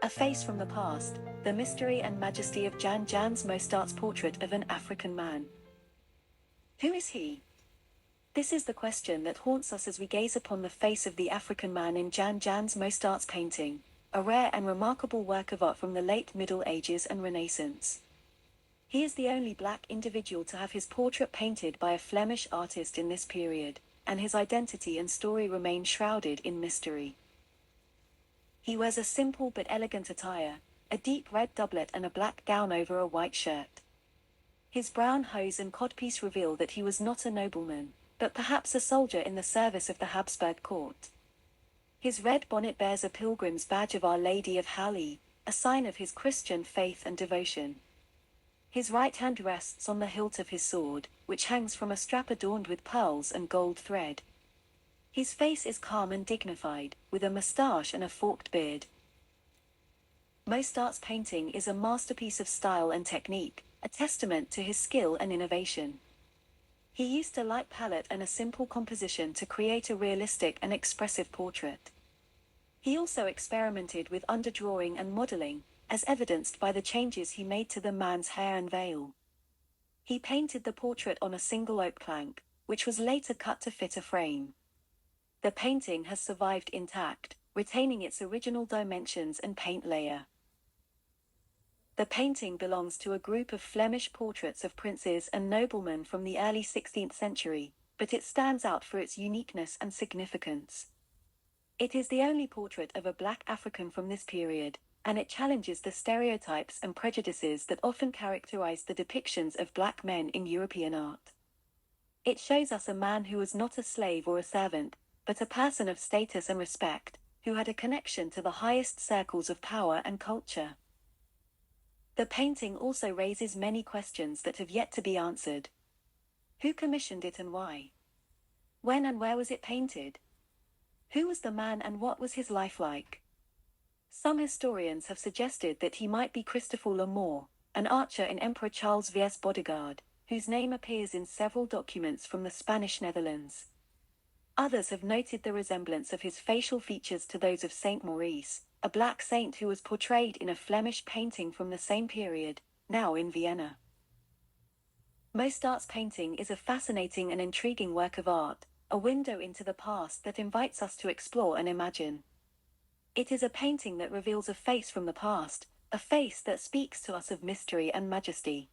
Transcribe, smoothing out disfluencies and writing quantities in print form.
A Face from the Past, the mystery and majesty of Jansz Mostaert's portrait of an African man. Who is he? This is the question that haunts us as we gaze upon the face of the African man in Jansz Mostaert's painting, a rare and remarkable work of art from the late Middle Ages and Renaissance. He is the only black individual to have his portrait painted by a Flemish artist in this period, and his identity and story remain shrouded in mystery. He wears a simple but elegant attire, a deep red doublet and a black gown over a white shirt. His brown hose and codpiece reveal that he was not a nobleman, but perhaps a soldier in the service of the Habsburg court. His red bonnet bears a pilgrim's badge of Our Lady of Halle, a sign of his Christian faith and devotion. His right hand rests on the hilt of his sword, which hangs from a strap adorned with pearls and gold thread. His face is calm and dignified, with a moustache and a forked beard. Mostaert's painting is a masterpiece of style and technique, a testament to his skill and innovation. He used a light palette and a simple composition to create a realistic and expressive portrait. He also experimented with underdrawing and modeling, as evidenced by the changes he made to the man's hair and veil. He painted the portrait on a single oak plank, which was later cut to fit a frame. The painting has survived intact, retaining its original dimensions and paint layer. The painting belongs to a group of Flemish portraits of princes and noblemen from the early 16th century, but it stands out for its uniqueness and significance. It is the only portrait of a black African from this period, and it challenges the stereotypes and prejudices that often characterize the depictions of black men in European art. It shows us a man who was not a slave or a servant, but a person of status and respect, who had a connection to the highest circles of power and culture. The painting also raises many questions that have yet to be answered. Who commissioned it and why? When and where was it painted? Who was the man and what was his life like? Some historians have suggested that he might be Christopher Lamore, an archer in Emperor Charles V's bodyguard, whose name appears in several documents from the Spanish Netherlands. Others have noted the resemblance of his facial features to those of Saint Maurice, a black saint who was portrayed in a Flemish painting from the same period, now in Vienna. Mostaert's painting is a fascinating and intriguing work of art, a window into the past that invites us to explore and imagine. It is a painting that reveals a face from the past, a face that speaks to us of mystery and majesty.